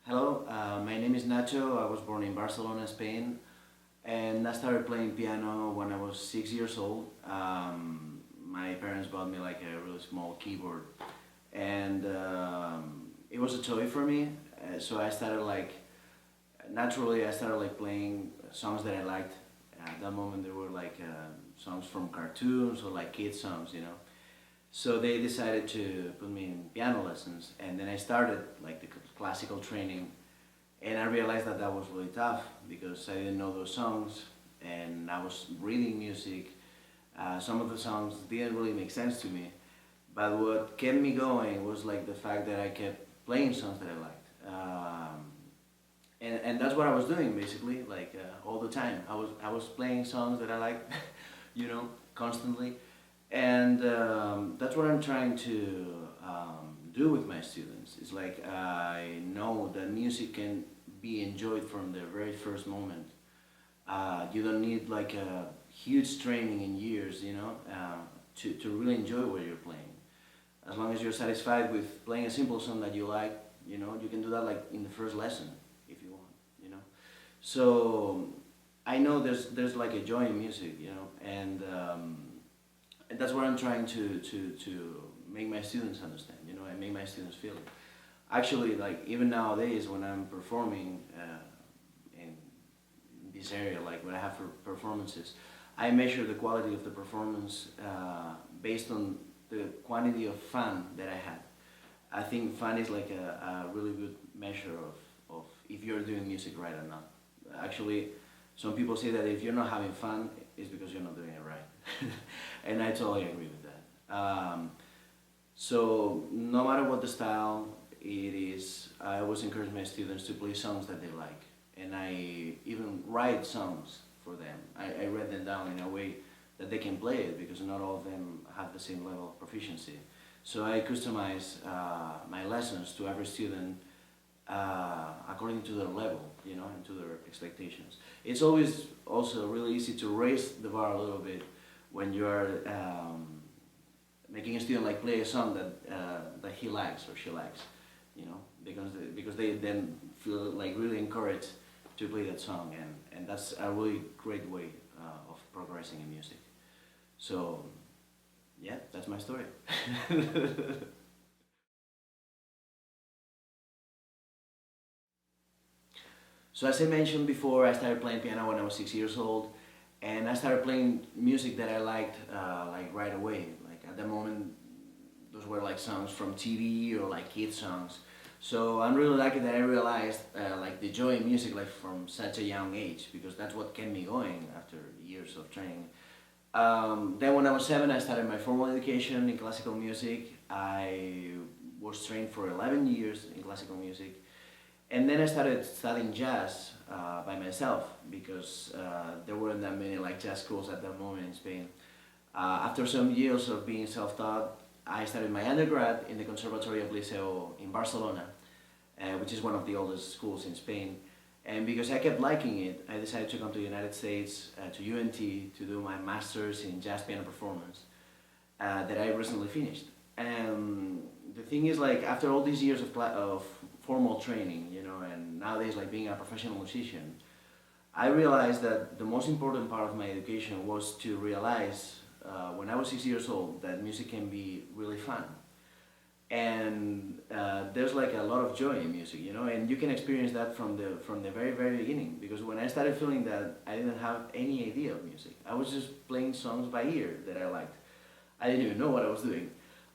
Hello, my name is Nacho. I was born in Barcelona, Spain, and I started playing piano when I was 6 years old. My parents bought me like a really small keyboard, and it was a toy for me. So I started like naturally. I started like playing songs that I liked. At that moment, there were like songs from cartoons or like kids songs. So they decided to put me in piano lessons, and then I started like the classical training, and I realized that that was really tough because I didn't know those songs, and I was reading music. Some of the songs didn't really make sense to me, but what kept me going was like the fact that I kept playing songs that I liked. And that's what I was doing basically, like all the time. I was playing songs that I liked, constantly, and that's what I'm trying to do with my students. It's like I know that music can be enjoyed from the very first moment. You don't need like a huge training in years, to really enjoy what you're playing. As long as you're satisfied with playing a simple song that you like, you can do that like in the first lesson if you want. So I know there's like a joy in music, and that's what I'm trying to make my students understand, and make my students feel it. Actually, like even nowadays when I'm performing in this area, like when I have performances, I measure the quality of the performance based on the quantity of fun that I had. I think fun is like a really good measure of if you're doing music right or not. Actually, some people say that if you're not having fun, it's because you're not doing it right. And I totally agree with that. So no matter what the style it is, I always encourage my students to play songs that they like. And I even write songs for them. I write them down in a way that they can play it because not all of them have the same level of proficiency. So I customize my lessons to every student according to their level, and to their expectations. It's always also really easy to raise the bar a little bit when you're making a student like play a song that he likes or she likes, because they then feel like really encouraged to play that song, and that's a really great way of progressing in music. So yeah, that's my story. So as I mentioned before, I started playing piano when I was 6 years old, and I started playing music that I liked like right away. Like at the moment, those were like songs from TV or like kid songs. So I'm really lucky that I realized like the joy in music like from such a young age, because that's what kept me going after years of training. Then when I was 7, I started my formal education in classical music. I was trained for 11 years in classical music. And then I started studying jazz by myself because there weren't that many like jazz schools at that moment in Spain. After some years of being self-taught, I started my undergrad in the Conservatory of Liceo in Barcelona, which is one of the oldest schools in Spain. And because I kept liking it, I decided to come to the United States, to UNT, to do my master's in jazz piano performance that I recently finished. And the thing is, like, after all these years of formal training, and nowadays, like, being a professional musician, I realized that the most important part of my education was to realize, when I was 6 years old, that music can be really fun. And there's like a lot of joy in music, and you can experience that from the very very beginning. Because when I started feeling that, I didn't have any idea of music. I was just playing songs by ear that I liked. I didn't even know what I was doing.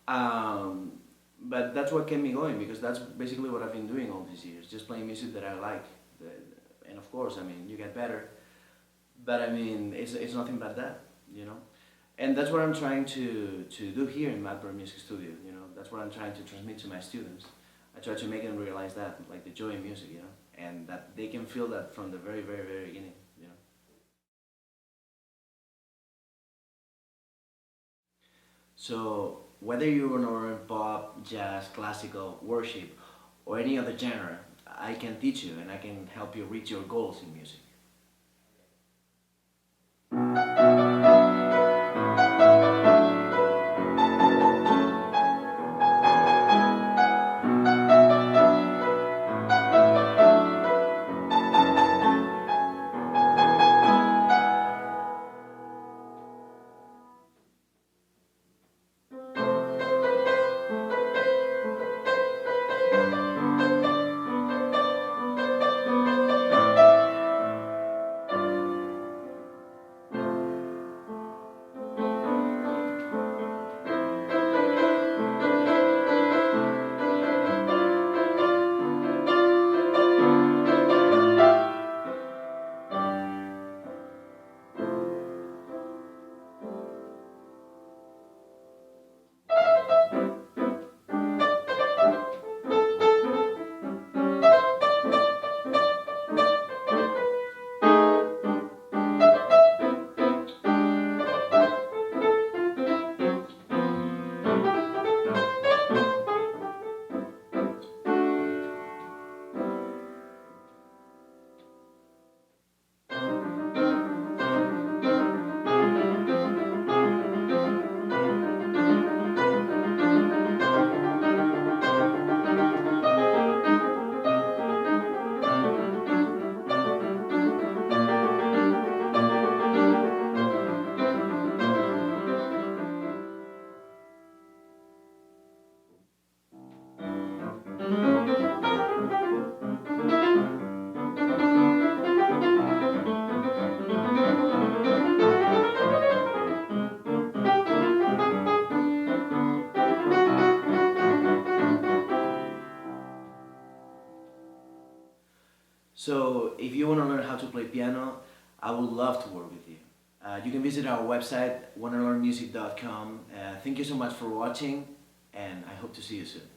Um, but that's what kept me going, because that's basically what I've been doing all these years, just playing music that I like. And of course, I mean, you get better, but I mean, it's nothing but that. And that's what I'm trying to do here in Burk Music Studio. That's what I'm trying to transmit to my students. I try to make them realize that, like the joy in music, and that they can feel that from the very, very, very beginning. So whether you want to learn pop, jazz, classical, worship, or any other genre, I can teach you and I can help you reach your goals in music. So if you want to learn how to play piano, I would love to work with you. You can visit our website, wanderlearnmusic.com. Thank you so much for watching, and I hope to see you soon.